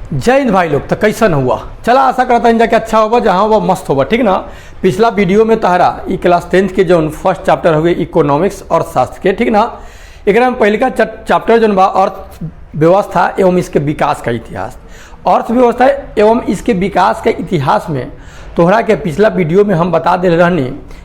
जय हिंद भाई लोग। तो कैसन हुआ? चला आशा करता हूँ कि अच्छा होगा, जहाँ हुआ मस्त होगा, ठीक ना। पिछला वीडियो में तहरा क्लास 10th के जो फर्स्ट चैप्टर हुए इकोनॉमिक्स अर्थशास्त्र के, ठीक ना। एक में पहले का चैप्टर जो बा अर्थव्यवस्था एवं इसके विकास का इतिहास। अर्थव्यवस्था एवं इसके विकास के इतिहास में तोहरा के पिछला वीडियो में हम बता दे रहनी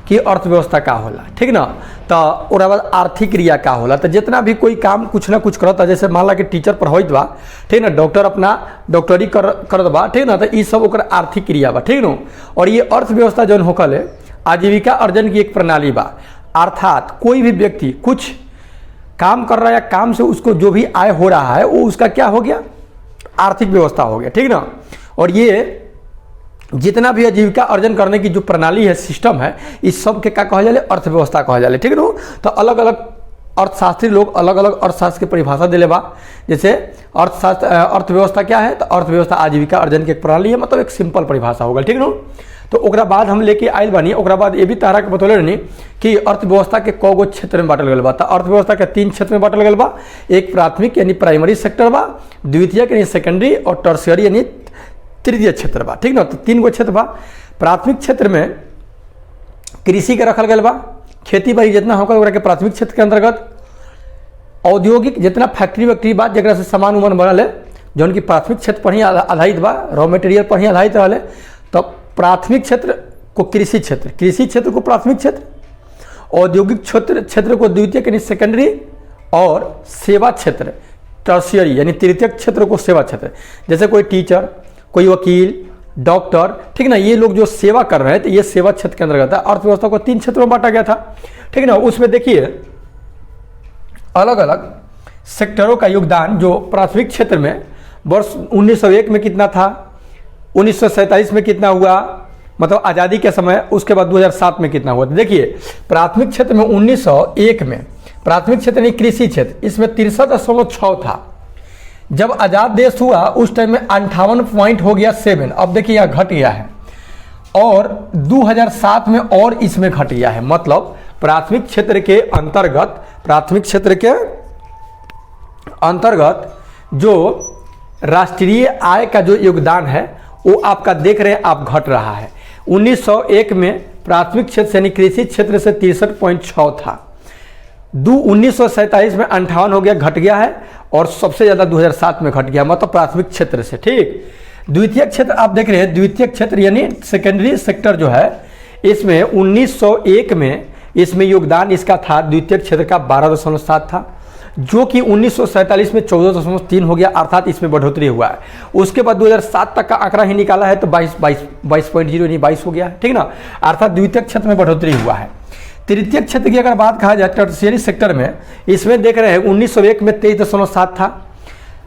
कि अर्थव्यवस्था का होला, ठीक ना। तो और बाद आर्थिक क्रिया का होला। तो जितना भी कोई काम कुछ ना कुछ करता, जैसे मान ला कि टीचर पढ़ाइत बा, ठीक ना, डॉक्टर अपना डॉक्टरी करत बा, ठीक ना। तो ये सब ओकर आर्थिक क्रिया बा, ठीक ना। और ये अर्थव्यवस्था जौन होकल है आजीविका अर्जन की एक प्रणाली बा। अर्थात कोई भी व्यक्ति कुछ काम कर रहा है या काम से उसको जो भी आय हो रहा है वो उसका क्या हो गया? आर्थिक व्यवस्था हो गया, ठीक ना। और ये जितना भी आजीविका अर्जन करने की जो प्रणाली है, सिस्टम है, इस सब के क्या कहा जाए? अर्थव्यवस्था कहा जाए, ठीक ना। तो अलग अलग अर्थशास्त्री लोग अलग अलग अर्थशास्त्र की परिभाषा दिले बा। जैसे अर्थशास्त्र अर्थव्यवस्था क्या है? तो अर्थव्यवस्था आजीविका अर्जन की एक प्रणाली है, मतलब एक सिंपल परिभाषा होगा, ठीक ना। तो ओकरा बाद हम लेके आयल बानी। ओकरा बाद ये भी तारा के बतौले रहनी कि अर्थव्यवस्था के कौगो क्षेत्र में बांटल गल बा। तो अर्थव्यवस्था के 3 क्षेत्र में बांटल गल बा। एक प्राथमिक यानी प्राइमरी सेक्टर बा, द्वितीयक यानी सेकेंडरी, और टर्शियरी यानी तृतीय क्षेत्र बा, ठीक ना। तो 3 गो क्षेत्र बा। प्राथमिक क्षेत्र में कृषि के रखल गल बा, खेती बाड़ी जितना होगा ओकरा के प्राथमिक क्षेत्र के अंतर्गत। औद्योगिक जितना फैक्ट्री वैक्ट्री बा जरा से सामान उमान बनल है, जौन की प्राथमिक क्षेत्र पर ही आधारित बा, रॉ मटेरियल पर ही आधारित रहा है। तो प्राथमिक क्षेत्र को कृषि क्षेत्र, कृषि क्षेत्र को प्राथमिक क्षेत्र, औद्योगिक क्षेत्र को द्वितीयक यानी सेकेंडरी, और सेवा क्षेत्र टर्शियरी यानी तृतीयक क्षेत्र को सेवा क्षेत्र। जैसे कोई टीचर, कोई वकील, डॉक्टर, ठीक ना, ये लोग जो सेवा कर रहे हैं तो ये सेवा क्षेत्र के अंतर्गत है। अर्थव्यवस्था को 3 क्षेत्रों में बांटा गया था, ठीक ना। उसमें देखिए अलग अलग सेक्टरों का योगदान। जो प्राथमिक क्षेत्र में वर्ष 1901 में कितना था, 1947 में कितना हुआ, मतलब आज़ादी के समय, उसके बाद 2007 में कितना हुआ। तो देखिए प्राथमिक क्षेत्र में 1901 में प्राथमिक क्षेत्र यानी कृषि क्षेत्र, इसमें 63.6 था। जब आज़ाद देश हुआ उस टाइम में 58 पॉइंट हो गया 7। अब देखिए यहाँ घट गया है, और 2007 में और इसमें घट गया है। मतलब प्राथमिक क्षेत्र के अंतर्गत, प्राथमिक क्षेत्र के अंतर्गत जो राष्ट्रीय आय का जो योगदान है वो आपका देख रहे हैं आप घट रहा है। 1901 में प्राथमिक क्षेत्र यानी कृषि क्षेत्र से 63.6 था। 1947 में 58 हो गया, घट गया है, और सबसे ज़्यादा 2007 में घट गया, मतलब प्राथमिक क्षेत्र से, ठीक। द्वितीय क्षेत्र आप देख रहे हैं, द्वितीय क्षेत्र यानी सेकेंडरी सेक्टर जो है, इसमें 1901 में इसमें योगदान इसका था द्वितीय क्षेत्र का 12.7 था, जो कि 1947 में 14.3 हो गया, अर्थात इसमें बढ़ोतरी हुआ है। उसके बाद 2007 तक का आंकड़ा ही निकाला है तो 22.0 यानी 22 हो गया है, ठीक ना, अर्थात द्वितीय क्षेत्र में बढ़ोतरी हुआ है। तृतीय क्षेत्र की अगर बात कहा जाए टर्शियरी सेक्टर में, इसमें देख रहे हैं 1901 में 23.7 था,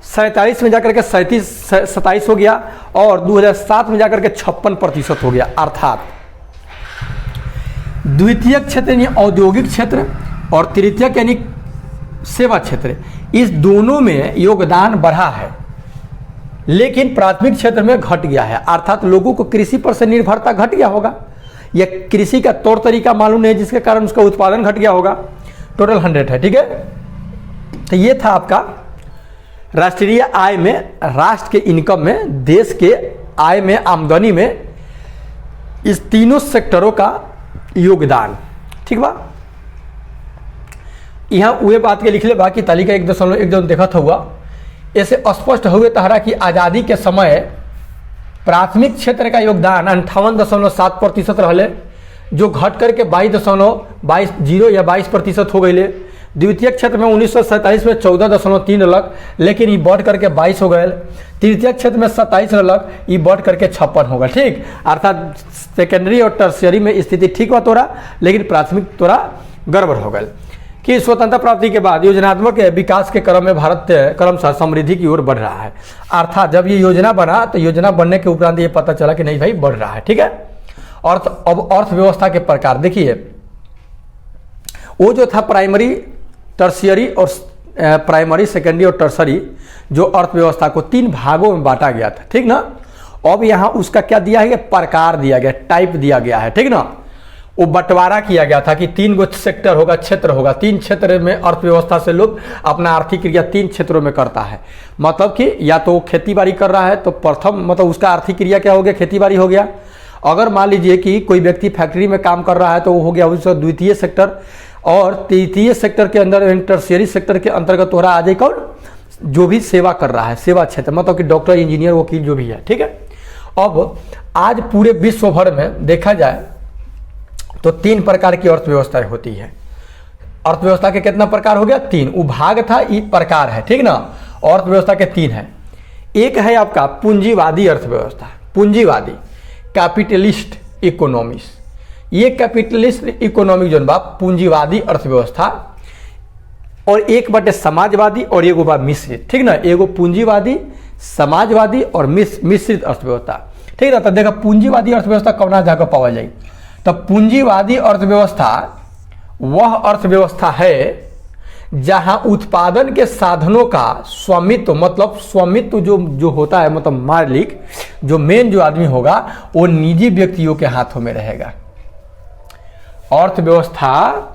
47 में जाकर के 27 हो गया, और 2007 में जाकर के 56% हो गया। अर्थात द्वितीय क्षेत्र यानी औद्योगिक क्षेत्र और तृतीय यानी सेवा क्षेत्र, इस दोनों में योगदान बढ़ा है, लेकिन प्राथमिक क्षेत्र में घट गया है। अर्थात लोगों को कृषि पर से निर्भरता घट गया होगा, या कृषि का तौर तरीका मालूम नहीं, जिसके कारण उसका उत्पादन घट गया होगा। टोटल 100 है, ठीक है। तो ये था आपका राष्ट्रीय आय में, राष्ट्र के इनकम में, देश के आय में, आमदनी में, इस तीनों सेक्टरों का योगदान, ठीक बा। यहाँ वे बात के लिख ले बा कि तालिका 1.1 देखा था हुआ, ऐसे स्पष्ट हुए तहरा कि आज़ादी के समय प्राथमिक क्षेत्र का योगदान 58.7% रहे, जो घट करके 22.20 या 22% हो गए। द्वितीय क्षेत्र में 1947 में 14.3 रहलक, लेकिन ये बढ़ करके 22 हो गए। तृतीय क्षेत्र में 27 रहलक, ये बढ़ करके 56 हो गए, ठीक। अर्थात सेकेंडरी और टर्शियरी में स्थिति ठीक बा तोरा, लेकिन प्राथमिक तोरा गड़बड़ हो गए। कि स्वतंत्रता प्राप्ति के बाद योजनात्मक विकास के क्रम में भारत क्रमशः समृद्धि की ओर बढ़ रहा है। अर्थात जब ये योजना बना तो योजना बनने के उपरांत ये पता चला कि नहीं भाई बढ़ रहा है, ठीक है। अब अर्थव्यवस्था के प्रकार देखिए, वो जो था प्राइमरी, टर्शियरी और प्राइमरी, सेकेंडरी और टर्शरी, जो अर्थव्यवस्था को 3 भागों में बांटा गया था, ठीक ना। अब यहाँ उसका क्या दिया है? प्रकार दिया गया, टाइप दिया गया है, ठीक ना। वो बंटवारा किया गया था कि 3 गो सेक्टर होगा, क्षेत्र होगा, 3 क्षेत्र में अर्थव्यवस्था से लोग अपना आर्थिक क्रिया 3 क्षेत्रों में करता है। मतलब कि या तो खेती बाड़ी कर रहा है तो प्रथम मतलब उसका आर्थिक क्रिया क्या हो गया, खेती बाड़ी हो गया। अगर मान लीजिए कि कोई व्यक्ति फैक्ट्री में काम कर रहा है तो वो हो गया उसका द्वितीय सेक्टर, और तृतीय सेक्टर के अंदर टर्शियरी सेक्टर के अंतर्गत तोहरा आ जाए कौन, जो भी सेवा कर रहा है, सेवा क्षेत्र, मतलब कि डॉक्टर, इंजीनियर, वकील जो भी है, ठीक है। अब आज पूरे विश्व भर में देखा जाए तो 3 प्रकार की अर्थव्यवस्थाएं होती है। अर्थव्यवस्था के कितना प्रकार हो गया, 3। वो भाग था, ये प्रकार है, ठीक ना। अर्थव्यवस्था के 3 है। एक है आपका पूंजीवादी अर्थव्यवस्था, पूंजीवादी, कैपिटलिस्ट इकोनॉमिक्स। ये कैपिटलिस्ट इकोनॉमिक जो बा पूंजीवादी अर्थव्यवस्था, और एक बटे समाजवादी और एगो बा मिश्रित, ठीक ना। एगो पूंजीवादी, समाजवादी और मिश्रित अर्थव्यवस्था, ठीक ना। तो देखा पूंजीवादी अर्थव्यवस्था कौन जगह पावल जाए, तो पूंजीवादी अर्थव्यवस्था वह अर्थव्यवस्था है जहां उत्पादन के साधनों का स्वामित्व, मतलब स्वामित्व जो होता है, मतलब मालिक, जो मेन जो आदमी होगा वो निजी व्यक्तियों के हाथों में रहेगा। अर्थव्यवस्था,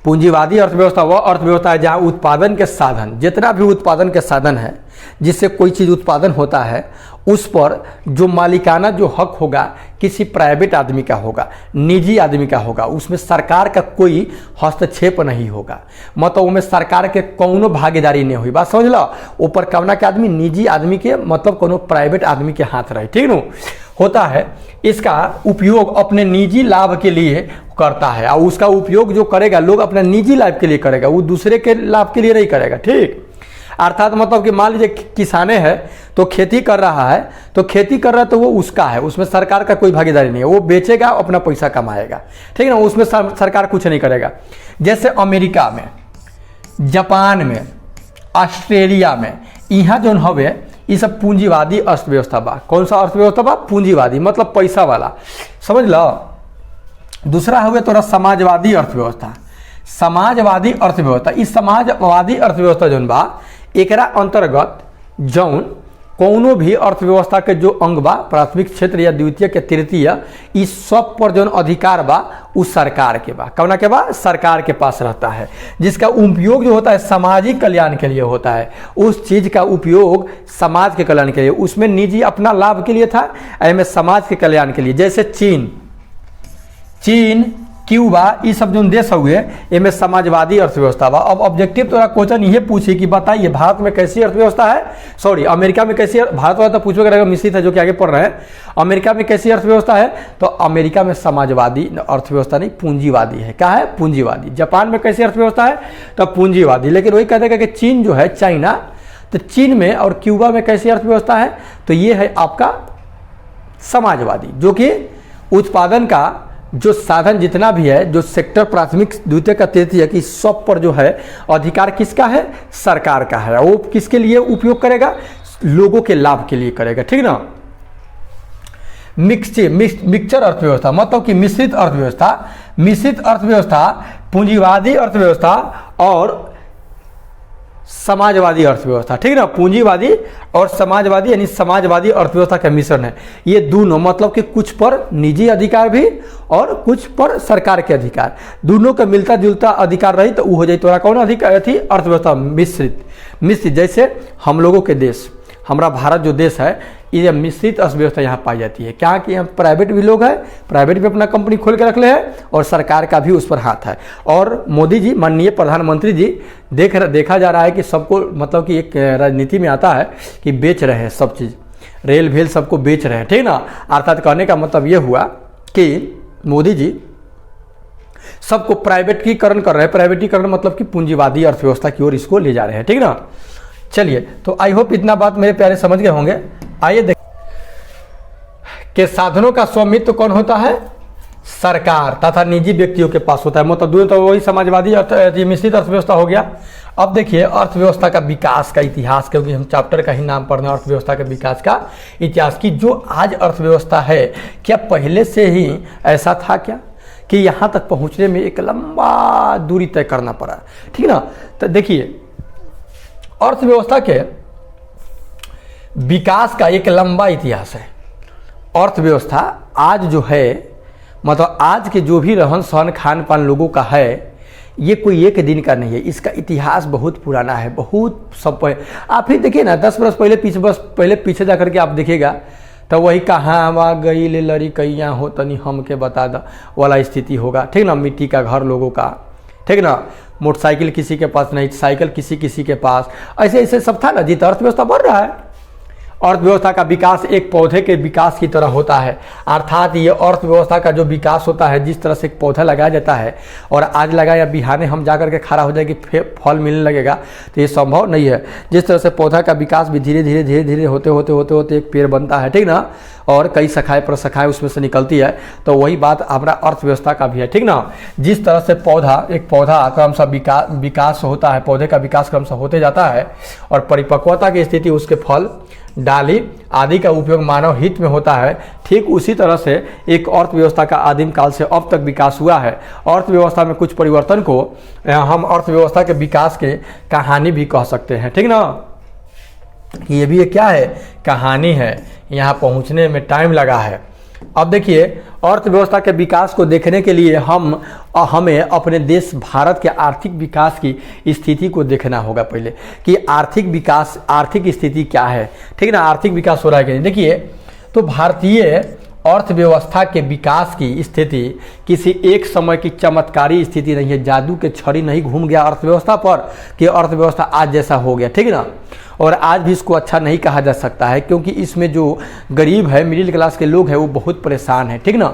पूंजीवादी अर्थव्यवस्था वह अर्थव्यवस्था है जहां उत्पादन के साधन, जितना भी उत्पादन के साधन है जिससे कोई चीज़ उत्पादन होता है, उस पर जो मालिकाना जो हक होगा किसी प्राइवेट आदमी का होगा, निजी आदमी का होगा, उसमें सरकार का कोई हस्तक्षेप नहीं होगा। मतलब उसमें सरकार के कौनो भागीदारी नहीं हुई, बात समझ लो। ऊपर कवना के आदमी, निजी आदमी के, मतलब कोनो प्राइवेट आदमी के हाथ रहे, ठीक न होता है। इसका उपयोग अपने निजी लाभ के लिए करता है, और उसका उपयोग जो करेगा लोग अपने निजी लाभ के लिए करेगा, वो दूसरे के लाभ के लिए नहीं करेगा, ठीक। अर्थात मतलब कि मान लीजिए किसाने हैं तो खेती कर रहा है, तो खेती कर रहा है तो वो उसका है, उसमें सरकार का कोई भागीदारी नहीं है, वो बेचेगा, अपना पैसा कमाएगा, ठीक है ना। उसमें सरकार कुछ नहीं करेगा। जैसे अमेरिका में, जापान में, ऑस्ट्रेलिया में, यहाँ जो हवे ये सब पूंजीवादी अर्थव्यवस्था बा। कौन सा अर्थव्यवस्था बा, पूंजीवादी, मतलब पैसा वाला, समझ लो। दूसरा हुए तोरा समाजवादी अर्थव्यवस्था। समाजवादी अर्थव्यवस्था, इस समाजवादी अर्थव्यवस्था जौन बा एकरा अंतर्गत जौन कोनो भी अर्थव्यवस्था के जो अंग बा, प्राथमिक क्षेत्र या द्वितीय के तृतीय, इस सब पर जौन अधिकार बा उस सरकार के बा। कौना के बा, सरकार के पास रहता है, जिसका उपयोग जो होता है सामाजिक कल्याण के लिए होता है। उस चीज का उपयोग समाज के कल्याण के लिए, उसमें निजी अपना लाभ के लिए था, में समाज के कल्याण के लिए। जैसे चीन, क्यूबा, ये सब जो देश हुए इनमें समाजवादी अर्थव्यवस्था बा। अब ऑब्जेक्टिव तोरा क्वेश्चन ये पूछी कि बताइए भारत में कैसी अर्थव्यवस्था है, सॉरी अमेरिका में कैसी, भारत वाला तो पूछो करेगा मिश्रित है जो कि आगे पढ़ रहे हैं। अमेरिका में कैसी अर्थव्यवस्था है, तो अमेरिका में समाजवादी अर्थव्यवस्था नहीं, पूंजीवादी है। क्या है, पूंजीवादी। जापान में कैसी अर्थव्यवस्था है, तो पूंजीवादी। लेकिन वही कहते हैं कि चीन जो है, चाइना, तो चीन में और क्यूबा में कैसी अर्थव्यवस्था है, तो ये है आपका समाजवादी, जो कि उत्पादन का जो साधन जितना भी है, जो सेक्टर प्राथमिक, द्वितीय का तृतीय की सब पर जो है अधिकार किसका है, सरकार का है। वो किसके लिए उपयोग करेगा, लोगों के लाभ के लिए करेगा, ठीक ना। मिक्सचर अर्थव्यवस्था, मतलब कि मिश्रित अर्थव्यवस्था। मिश्रित अर्थव्यवस्था पूंजीवादी अर्थव्यवस्था और समाजवादी अर्थव्यवस्था, ठीक ना। पूंजीवादी और समाजवादी यानी समाजवादी अर्थव्यवस्था का मिश्रण है। ये दोनों मतलब कि कुछ पर निजी अधिकार भी और कुछ पर सरकार के अधिकार, दोनों का मिलता जुलता अधिकार रही तो वो हो जाए तोरा कौन अधिकार थी, अर्थव्यवस्था मिश्रित। जैसे हम लोगों के देश, हमारा भारत जो देश है, ये मिश्रित अर्थव्यवस्था यहाँ पाई जाती है। क्या कि यहाँ प्राइवेट भी लोग हैं, प्राइवेट भी अपना कंपनी खोल के रख ले हैं, और सरकार का भी उस पर हाथ है। और मोदी जी, माननीय प्रधानमंत्री जी, देखा जा रहा है कि सबको, मतलब कि एक राजनीति में आता है कि बेच रहे हैं सब चीज़, रेल भेल सबको बेच रहे हैं, ठीक ना। अर्थात कहने का मतलब ये हुआ कि मोदी जी सबको प्राइवेटीकरण कर रहे हैं। प्राइवेटीकरण मतलब कि पूंजीवादी अर्थव्यवस्था की ओर इसको ले जा रहे हैं, ठीक ना। चलिए, तो आई होप इतना बात मेरे प्यारे समझ गए होंगे। आइए देख के साधनों का स्वामित्व कौन होता है, सरकार तथा निजी व्यक्तियों के पास होता है। मतलब दोनों तो वही समाजवादी मिश्रित अर्थव्यवस्था हो गया। अब देखिए अर्थव्यवस्था का विकास का इतिहास, क्योंकि हम चैप्टर का ही नाम पढ़ना, अर्थव्यवस्था के विकास का इतिहास की जो आज अर्थव्यवस्था है, क्या पहले से ही ऐसा था क्या कि यहाँ तक पहुँचने में एक लंबा दूरी तय करना पड़ा, ठीक ना। तो देखिए अर्थव्यवस्था के विकास का एक लंबा इतिहास है। अर्थव्यवस्था आज जो है मतलब आज के जो भी रहन सहन खान पान लोगों का है, ये कोई एक दिन का नहीं है, इसका इतिहास बहुत पुराना है, बहुत सब आप ही देखिए ना, 10 वर्ष पहले पीछे जा करके आप देखिएगा तो वही कहाँ वहाँ गई ले लड़ी कैया हो तनी हमके बता द वाला स्थिति होगा, ठीक ना। मिट्टी का घर लोगों का, ठीक ना, मोटरसाइकिल किसी के पास नहीं, साइकिल किसी के पास, ऐसे ऐसे सब था ना जी। तो अर्थव्यवस्था बढ़ रहा है। अर्थव्यवस्था का विकास एक पौधे के विकास की तरह होता है, अर्थात ये अर्थव्यवस्था का जो विकास होता है, जिस तरह से एक पौधा लगाया जाता है और आज लगा या बिहाने हम जाकर के खड़ा हो जाए कि फल मिलने लगेगा, तो ये संभव नहीं है। जिस तरह से पौधा का विकास भी धीरे धीरे होते एक पेड़ बनता है, ठीक ना, और कई शाखाएं प्रशाखाएं उसमें से निकलती है, तो वही बात हमारा अर्थव्यवस्था का भी है, ठीक ना। जिस तरह से एक पौधा क्रमशः विकास होता है, पौधे का विकास क्रमशः होते जाता है और परिपक्वता की स्थिति उसके फल डाली आदि का उपयोग मानव हित में होता है, ठीक उसी तरह से एक अर्थव्यवस्था का आदिम काल से अब तक विकास हुआ है। अर्थव्यवस्था में कुछ परिवर्तन को हम अर्थव्यवस्था के विकास के कहानी भी कह सकते हैं, ठीक ना। ये भी क्या है, कहानी है, यहाँ पहुँचने में टाइम लगा है। अब देखिए, अर्थव्यवस्था के विकास को देखने के लिए हमें अपने देश भारत के आर्थिक विकास की स्थिति को देखना होगा पहले, कि आर्थिक स्थिति क्या है, ठीक ना। आर्थिक विकास हो रहा है कि नहीं। देखिए, तो भारतीय अर्थव्यवस्था के विकास की स्थिति किसी एक समय की चमत्कारी स्थिति नहीं है, जादू के छड़ी नहीं घूम गया अर्थव्यवस्था पर कि अर्थव्यवस्था आज जैसा हो गया, ठीक ना। और आज भी इसको अच्छा नहीं कहा जा सकता है, क्योंकि इसमें जो गरीब है, मिडिल क्लास के लोग हैं, वो बहुत परेशान है, ठीक ना।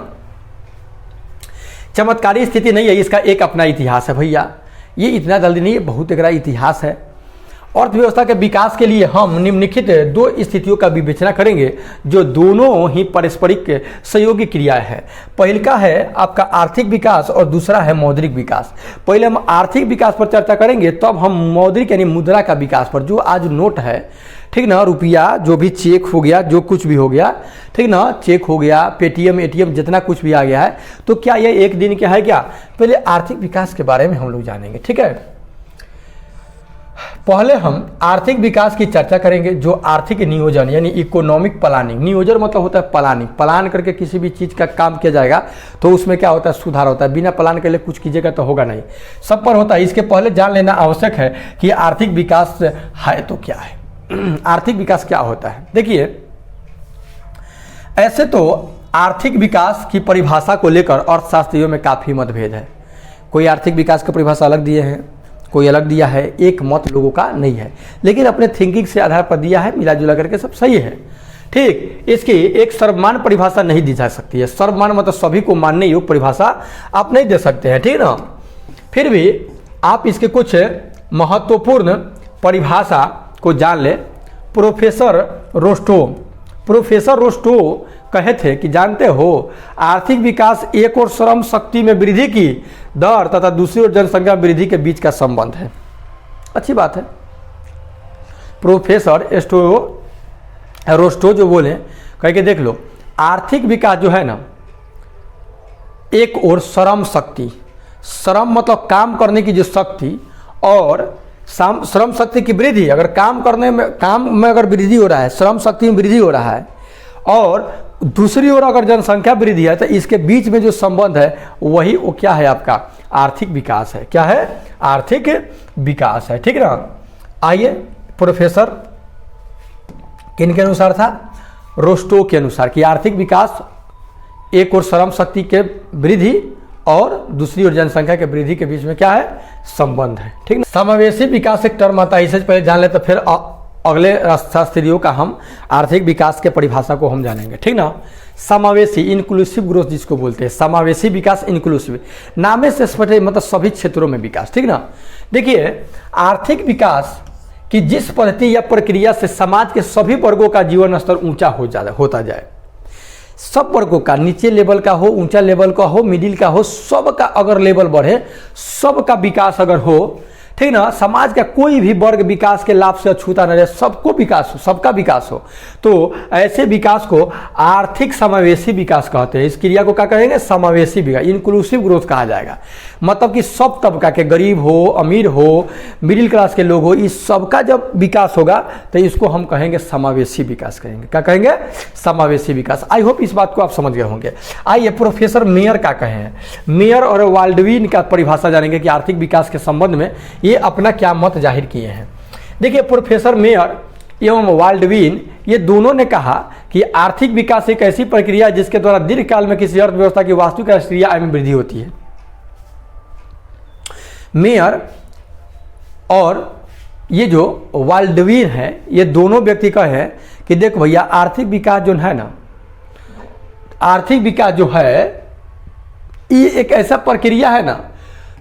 चमत्कारी स्थिति नहीं है, इसका एक अपना इतिहास है भैया, ये इतना जल्दी नहीं है, बहुत एक इतिहास है। अर्थव्यवस्था के विकास के लिए हम निम्नलिखित 2 स्थितियों का विवेचना करेंगे, जो दोनों ही पारस्परिक सहयोगी क्रियाएं हैं। पहला है आपका आर्थिक विकास और दूसरा है मौद्रिक विकास। पहले हम आर्थिक विकास पर चर्चा करेंगे, तब हम मौद्रिक यानी मुद्रा का विकास पर, जो आज नोट है, ठीक ना, रुपया, जो भी चेक हो गया, जो कुछ भी हो गया, ठीक ना, चेक हो गया, पेटीएम एटीएम जितना कुछ भी आ गया है, तो क्या ये एक दिन क्या है क्या। पहले आर्थिक विकास के बारे में हम लोग जानेंगे, ठीक है। पहले हम आर्थिक विकास की चर्चा करेंगे, जो आर्थिक नियोजन यानी इकोनॉमिक प्लानिंग, नियोजन मतलब होता है प्लानिंग, प्लान करके किसी भी चीज़ का काम किया जाएगा तो उसमें क्या होता है, सुधार होता है। बिना प्लान के लिए कुछ कीजिएगा तो होगा नहीं, सब पर होता है। इसके पहले जान लेना आवश्यक है कि आर्थिक विकास है तो क्या है, आर्थिक विकास क्या होता है। देखिए, ऐसे तो आर्थिक विकास की परिभाषा को लेकर अर्थशास्त्रियों में काफ़ी मतभेद है। कोई आर्थिक विकास की परिभाषा अलग दिए हैं, कोई अलग दिया है, एक मत लोगों का नहीं है, लेकिन अपने थिंकिंग से आधार पर दिया है, मिला जुला करके सब सही है, ठीक। इसकी एक सर्वमान्य परिभाषा नहीं दी जा सकती है, सर्वमान्य मतलब सभी को मानने योग्य परिभाषा आप नहीं दे सकते हैं, ठीक ना। फिर भी आप इसके कुछ महत्वपूर्ण परिभाषा को जान ले। प्रोफेसर रोस्टो कहे थे कि जानते हो, आर्थिक विकास एक और श्रम शक्ति में वृद्धि की दर तथा दूसरी ओर जनसंख्या वृद्धि के बीच का संबंध है। अच्छी बात है। प्रोफेसर रोस्टो जो बोले, कह के देख लो, आर्थिक विकास जो है ना, एक और श्रम शक्ति, श्रम मतलब काम करने की जो शक्ति, और श्रम शक्ति की वृद्धि, अगर काम में अगर वृद्धि हो रहा है, श्रम शक्ति में वृद्धि हो रहा है, और दूसरी ओर अगर जनसंख्या वृद्धि है, तो इसके बीच में जो संबंध है वही वो क्या है, आपका आर्थिक विकास है। क्या है, आर्थिक विकास है, ठीक ना। आइए, प्रोफेसर किन के अनुसार था, रोस्टो के अनुसार, कि आर्थिक विकास एक और श्रम शक्ति के वृद्धि और दूसरी ओर जनसंख्या के वृद्धि के बीच में क्या है, संबंध है, ठीक ना। समावेशी विकास एक टर्म आता है, इसे पहले जान ले तो फिर अगले शास्त्रियों का हम आर्थिक विकास के परिभाषा को हम जानेंगे, ठीक ना। समावेशी, इंक्लूसिव ग्रोथ जिसको बोलते हैं, समावेशी विकास, इंक्लूसिव, नामे से स्पष्ट है, मतलब सभी क्षेत्रों में विकास, ठीक ना। देखिए, आर्थिक विकास की जिस पद्धति या प्रक्रिया से समाज के सभी वर्गों का जीवन स्तर ऊंचा होता जाए, सब वर्गों का, नीचे लेवल का हो, ऊंचा लेवल का हो, मिडिल का हो, सब का अगर लेवल बढ़े, सब का विकास अगर हो, ठीक ना, समाज का कोई भी वर्ग विकास के लाभ से अछूता न रहे, सबको विकास हो, सबका विकास हो। तो ऐसे विकास को आर्थिक समावेशी विकास कहते हैं। इस क्रिया को क्या कहेंगे? समावेशी विकास, इंक्लूसिव ग्रोथ कहा जाएगा। मतलब कि सब तबका के, गरीब हो, अमीर हो, मिडिल क्लास के लोग हो, इस सबका जब विकास होगा तो इसको हम कहेंगे समावेशी विकास कहेंगे। क्या कहेंगे? समावेशी विकास। आई होप इस बात को आप समझ गए होंगे। आइए प्रोफेसर मेयर क्या कहे हैं, मेयर और वाल्डविन का परिभाषा जानेंगे कि आर्थिक विकास के संबंध में ये अपना क्या मत जाहिर किए हैं। देखिए, प्रोफेसर मेयर एवं वाल्डविन ये दोनों ने कहा कि आर्थिक विकास एक ऐसी प्रक्रिया है जिसके द्वारा दीर्घकाल में किसी अर्थव्यवस्था की वास्तविक राष्ट्रीय आय में वृद्धि होती है। मेयर और ये जो वाल्डविन है, ये दोनों व्यक्ति कहे हैं कि देखो भैया, आर्थिक विकास जो है ना, आर्थिक विकास जो है ये एक ऐसा प्रक्रिया है ना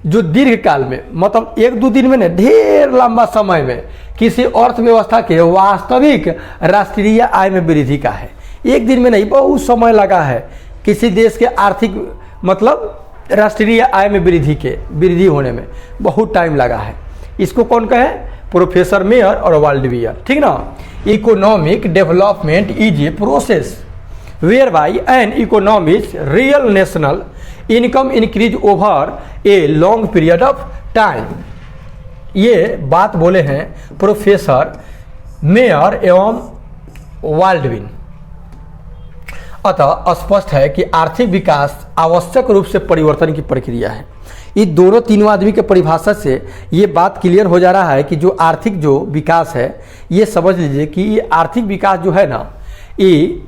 जो दीर्घकाल में, मतलब 1-2 दिन में नहीं, ढेर लंबा समय में किसी अर्थव्यवस्था के वास्तविक राष्ट्रीय आय में वृद्धि का है। एक दिन में नहीं, बहुत समय लगा है किसी देश के आर्थिक मतलब राष्ट्रीय आय में वृद्धि होने में बहुत टाइम लगा है। इसको कौन कहे? प्रोफेसर मेयर और वाल्डविन, ठीक ना। Economic development is a process whereby an economics real national income increase over a long period of time. ये बात बोले हैं प्रोफेसर मेयर एवं वाल्डविन। अतः स्पष्ट है कि आर्थिक विकास आवश्यक रूप से परिवर्तन की प्रक्रिया है। इन दोनों तीनों आदमी के परिभाषा से ये बात क्लियर हो जा रहा है कि जो आर्थिक जो विकास है, ये समझ लीजिए कि ये आर्थिक विकास जो है ना, ये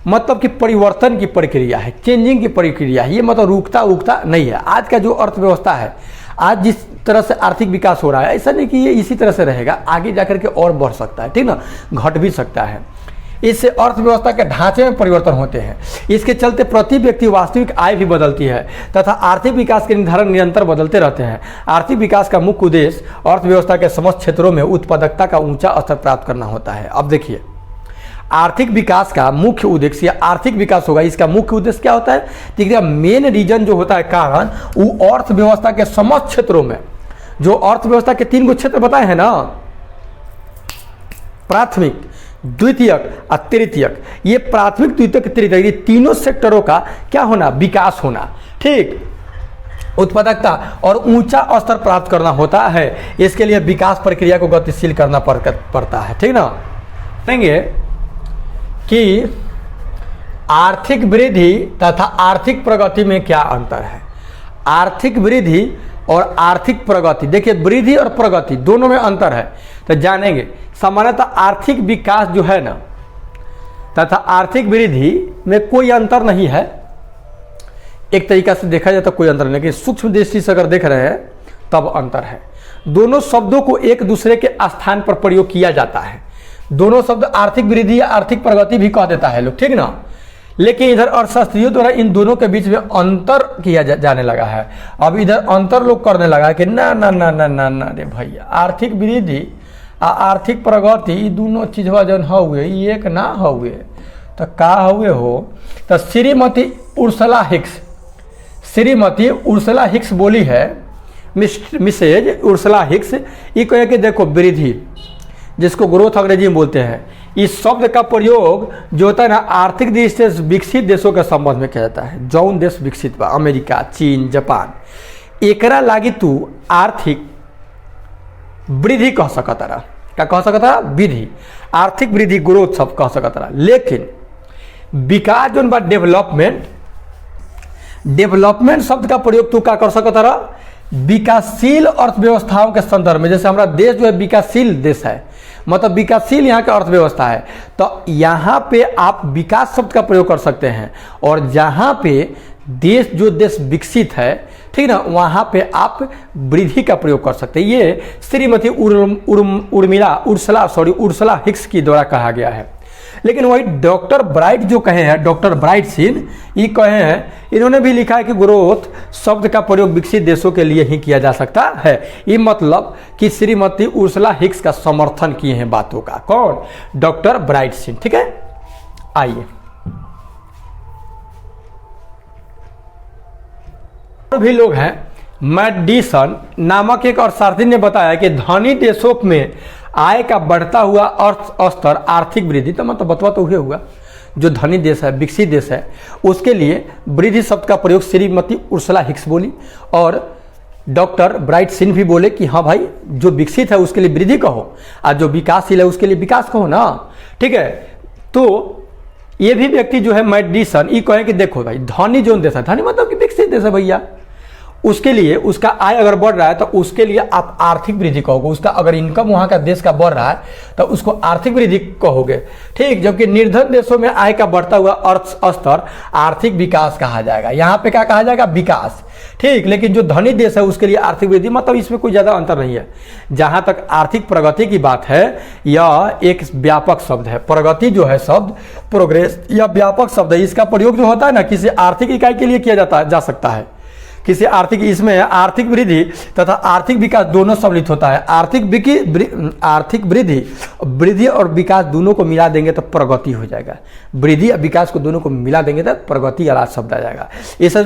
मतलब कि परिवर्तन की प्रक्रिया है, चेंजिंग की प्रक्रिया है। ये मतलब रुकता उगता नहीं है। आज का जो अर्थव्यवस्था है, आज जिस तरह से आर्थिक विकास हो रहा है, ऐसा नहीं कि ये इसी तरह से रहेगा, आगे जाकर के और बढ़ सकता है, ठीक ना, घट भी सकता है। इससे अर्थव्यवस्था के ढांचे में परिवर्तन होते हैं। इसके चलते प्रति व्यक्ति वास्तविक आय भी बदलती है तथा आर्थिक विकास के निर्धारण निरंतर बदलते रहते हैं। आर्थिक विकास का मुख्य उद्देश्य अर्थव्यवस्था के समस्त क्षेत्रों में उत्पादकता का ऊंचा स्तर प्राप्त करना होता है। अब देखिए, आर्थिक विकास का मुख्य उद्देश्य या आर्थिक विकास होगा, इसका मुख्य उद्देश्य क्या होता है? देखिए, मेन रीजन जो होता है, कारण, वो अर्थव्यवस्था के समस्त क्षेत्रों में, जो अर्थव्यवस्था के 3 क्षेत्र बताए हैं ना, प्राथमिक, द्वितीयक और तृतीयक, ये प्राथमिक, द्वितीयक, तृतीयक, ये तीनों सेक्टरों का क्या होना? विकास होना, ठीक, उत्पादकता और ऊंचा स्तर प्राप्त करना होता है। इसके लिए विकास प्रक्रिया को गतिशील करना पड़ता है, ठीक ना। कहेंगे कि आर्थिक वृद्धि तथा आर्थिक प्रगति में क्या अंतर है? आर्थिक वृद्धि और आर्थिक प्रगति, देखिए वृद्धि और प्रगति दोनों में अंतर है, तो जानेंगे। सामान्यतः आर्थिक विकास जो है ना तथा आर्थिक वृद्धि में कोई अंतर नहीं है। एक तरीका से देखा जाए तो कोई अंतर नहीं, लेकिन सूक्ष्म दृष्टि से अगर देख रहे हैं तब अंतर है। दोनों शब्दों को एक दूसरे के स्थान पर प्रयोग किया जाता है। दोनों शब्द आर्थिक वृद्धि या आर्थिक प्रगति भी कह देता है लोग, ठीक ना। लेकिन इधर अर्थशास्त्रियों द्वारा इन दोनों के बीच में अंतर किया जाने लगा है। अब इधर अंतर लोग करने लगा है कि ना ना ना ना ना ना रे भैया, आर्थिक वृद्धि आ आर्थिक प्रगति दोनों चीजवा जन हुए एक ना हुए तो का हुए हो। तो श्रीमती उर्सला हिक्स बोली है, मिसेज उर्सला हिक्स, ये कहे कि देखो वृद्धि, जिसको ग्रोथ अंग्रेजी में बोलते हैं, इस शब्द का प्रयोग जो होता है ना आर्थिक दृष्टि से विकसित देशों के संबंध में किया जाता है। जौन देश विकसित बा, अमेरिका, चीन, जापान, एकरा लागी तू आर्थिक वृद्धि कह सकता रहा। क्या कह सकता? वृद्धि, आर्थिक वृद्धि, ग्रोथ सब कह सकता रहा। लेकिन विकास जो बा डेवलपमेंट शब्द का प्रयोग तू क्या कर सकता रहा? विकासशील अर्थव्यवस्थाओं के संदर्भ में। जैसे हमारा देश जो है विकासशील देश है, मतलब विकासशील यहाँ का अर्थव्यवस्था है, तो यहाँ पे आप विकास शब्द का प्रयोग कर सकते हैं। और जहाँ पे देश विकसित है, ठीक ना, वहाँ पे आप वृद्धि का प्रयोग कर सकते हैं। ये श्रीमती उर्सला हिक्स की द्वारा कहा गया है। लेकिन वही डॉक्टर ब्राइट जो कहे हैं, डॉक्टर ब्राइट सिन, ये कहे हैं, इन्होंने भी लिखा है कि ग्रोथ शब्द का प्रयोग विकसित देशों के लिए ही किया जा सकता है। ये मतलब कि श्रीमती उर्सला हिक्स का समर्थन किए हैं बातों का। कौन? डॉक्टर ब्राइट सिन, ठीक है। आइए, भी लोग हैं मैडिसन नामक एक अर्थशास्त्री ने बताया कि धनी देशों में आय का बढ़ता हुआ अर्थ स्तर आर्थिक वृद्धि, तो मतलब बतवा तो हुए होगा, जो धनी देश है, विकसित देश है, उसके लिए वृद्धि शब्द का प्रयोग श्रीमती उर्सुला हिक्स बोली और डॉक्टर ब्राइट सिन भी बोले कि हाँ भाई, जो विकसित है उसके लिए वृद्धि कहो और जो विकासशील है उसके लिए विकास कहो ना, ठीक है। तो ये भी व्यक्ति जो है मैडिसन ये कहे कि देखो भाई, धनी जो देश है, धनी मतलब कि विकसित देश है भैया, उसके लिए उसका आय अगर बढ़ रहा है तो उसके लिए आप आर्थिक वृद्धि कहोगे। उसका अगर इनकम वहाँ का देश का बढ़ रहा है तो उसको आर्थिक वृद्धि कहोगे, ठीक। जबकि निर्धन देशों में आय का बढ़ता हुआ अर्थ स्तर आर्थिक विकास कहा जाएगा। यहाँ पे क्या कहा जाएगा? विकास, ठीक। लेकिन जो धनी देश है उसके लिए आर्थिक वृद्धि, मतलब इसमें कोई ज़्यादा अंतर नहीं है। जहाँ तक आर्थिक प्रगति की बात है, यह एक व्यापक शब्द है। प्रगति जो है शब्द, प्रोग्रेस, यह व्यापक शब्द है। इसका प्रयोग जो होता है ना, किसी आर्थिक इकाई के लिए किया जा सकता है, किसी आर्थिक, इसमें आर्थिक वृद्धि तथा आर्थिक विकास दोनों सम्मिलित होता है। आर्थिक वृद्धि और विकास दोनों को मिला देंगे तो प्रगति हो जाएगा। वृद्धि और विकास को दोनों को मिला देंगे तो प्रगति वाला शब्द आ जाएगा।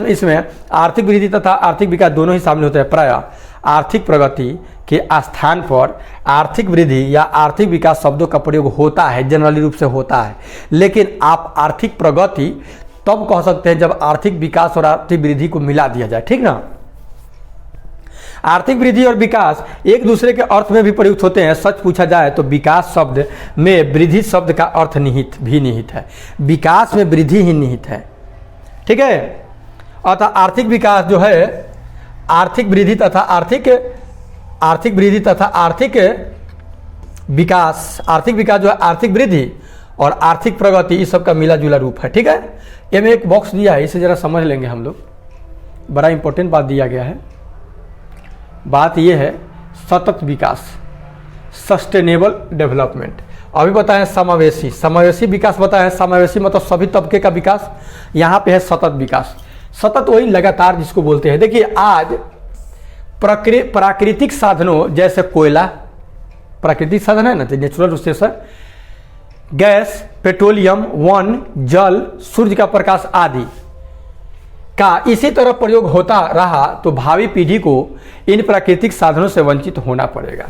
इसमें आर्थिक वृद्धि तथा आर्थिक विकास दोनों ही शामिल होते हैं। प्रायः आर्थिक प्रगति के स्थान पर आर्थिक वृद्धि या आर्थिक विकास शब्दों का प्रयोग होता है, जनरली रूप से होता है। लेकिन आप आर्थिक प्रगति तब कह सकते हैं जब आर्थिक विकास और आर्थिक वृद्धि को मिला दिया जाए, ठीक ना। आर्थिक वृद्धि और विकास एक दूसरे के अर्थ में भी प्रयुक्त होते हैं। सच पूछा जाए तो विकास शब्द में वृद्धि शब्द का अर्थ निहित है। विकास में वृद्धि ही निहित है, ठीक है। अतः आर्थिक विकास जो है, आर्थिक वृद्धि तथा आर्थिक विकास जो है आर्थिक वृद्धि और आर्थिक प्रगति, इस सब का मिला जुला रूप है, ठीक है। ये में एक बॉक्स दिया है, इसे जरा समझ लेंगे हम लोग। बड़ा इंपॉर्टेंट बात दिया गया है। बात यह है सतत विकास, सस्टेनेबल डेवलपमेंट। अभी बताएं समावेशी विकास बताएं। समावेशी मतलब सभी तबके का विकास। यहाँ पे है सतत विकास। सतत वही लगातार जिसको बोलते हैं। देखिए, आज प्राकृतिक साधनों जैसे कोयला, प्राकृतिक साधन है ना, natural resource, gas, petroleum, one, जल, सूर्य का प्रकाश आदि का इसी तरह प्रयोग होता रहा तो भावी पीढ़ी को इन प्राकृतिक साधनों से वंचित होना पड़ेगा।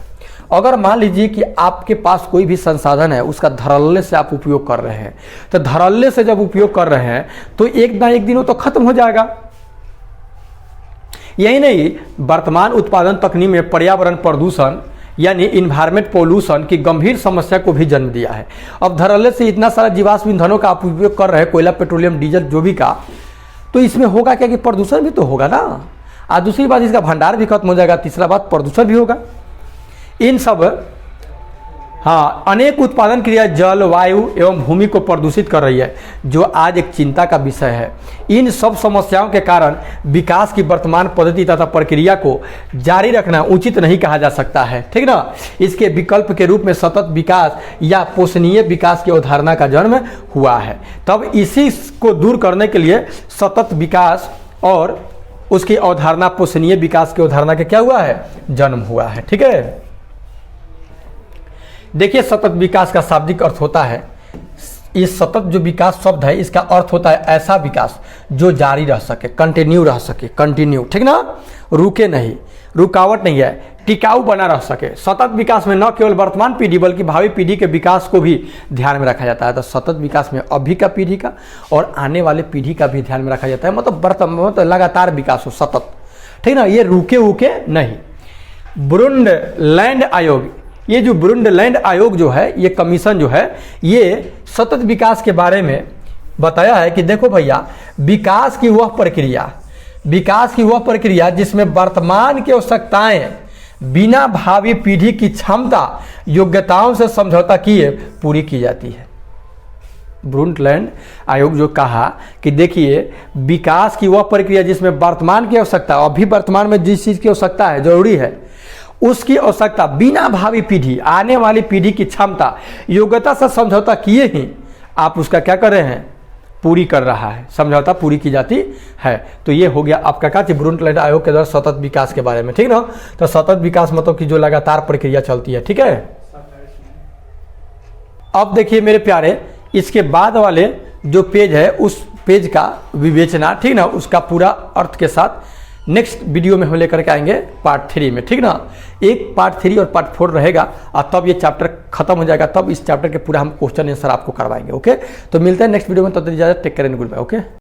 अगर मान लीजिए कि आपके पास कोई भी संसाधन है, उसका धड़ल्ले से आप उपयोग कर रहे हैं, तो धड़ल्ले से जब उपयोग कर रहे हैं तो एक ना एक दिन वो तो खत्म हो जाएगा। यही नहीं, वर्तमान उत्पादन तकनीक में पर्यावरण प्रदूषण यानी इन्वायरमेंट पोल्यूशन की गंभीर समस्या को भी जन्म दिया है। अब धड़ल्ले से इतना सारा जीवाश्म ईंधनों का आप उपयोग कर रहे हैं, कोयला, पेट्रोलियम, डीजल, जो भी का, तो इसमें होगा क्या कि प्रदूषण भी तो होगा ना। और दूसरी बात, इसका भंडार भी खत्म हो जाएगा। तीसरा बात, प्रदूषण भी होगा। इन सब अनेक उत्पादन क्रिया जल, वायु एवं भूमि को प्रदूषित कर रही है, जो आज एक चिंता का विषय है। इन सब समस्याओं के कारण विकास की वर्तमान पद्धति तथा प्रक्रिया को जारी रखना उचित नहीं कहा जा सकता है, ठीक ना। इसके विकल्प के रूप में सतत विकास या पोषणीय विकास की अवधारणा का जन्म हुआ है। तब इसी को दूर करने के लिए सतत विकास और उसकी अवधारणा पोषणीय विकास की अवधारणा का क्या हुआ है? जन्म हुआ है, ठीक है। देखिए, सतत विकास का शाब्दिक अर्थ होता है, इस सतत जो विकास शब्द है इसका अर्थ होता है ऐसा विकास जो जारी रह सके, कंटिन्यू रह सके, कंटिन्यू, ठीक ना, रुके नहीं, रुकावट नहीं है, टिकाऊ बना रह सके। सतत विकास में न केवल वर्तमान पीढ़ी बल्कि भावी पीढ़ी के विकास को भी ध्यान में रखा जाता है। तो सतत विकास में अभी का पीढ़ी का और आने वाले पीढ़ी का भी ध्यान में रखा जाता है। मतलब लगातार विकास हो, सतत, ठीक ना, ये रुके नहीं। ब्रुंडलैंड आयोग, ये जो ब्रुंडलैंड आयोग जो है, ये कमीशन जो है, ये सतत विकास के बारे में बताया है कि देखो भैया, विकास की वह प्रक्रिया जिसमें वर्तमान की आवश्यकताएं बिना भावी पीढ़ी की क्षमता योग्यताओं से समझौता किए पूरी की जाती है। ब्रुंडलैंड आयोग जो कहा कि देखिए, विकास की वह प्रक्रिया जिसमें वर्तमान की आवश्यकता, अभी वर्तमान में जिस चीज की आवश्यकता है, जरूरी है, उसकी आवश्यकता बिना भावी पीढ़ी, आने वाली पीढ़ी की क्षमता योग्यता से समझौता किए ही आप उसका क्या कर रहे हैं? पूरी कर रहा है, समझौता पूरी की जाती है। तो ये हो गया आपका क्या, ब्रुंडलैंड आयोग के द्वारा सतत विकास के बारे में, ठीक ना। तो सतत विकास मतलब कि जो लगातार प्रक्रिया चलती है, ठीक है। अब देखिए मेरे प्यारे, इसके बाद वाले जो पेज है उस पेज का विवेचना, ठीक ना, उसका पूरा अर्थ के साथ नेक्स्ट वीडियो में हम लेकर के आएंगे पार्ट 3 में, ठीक ना। एक पार्ट 3 और पार्ट 4 रहेगा और तब ये चैप्टर खत्म हो जाएगा, तब इस चैप्टर के पूरा हम क्वेश्चन आंसर आपको करवाएंगे। ओके, तो मिलते हैं नेक्स्ट वीडियो में, तब तक इजाजत, take care and goodbye. Okay.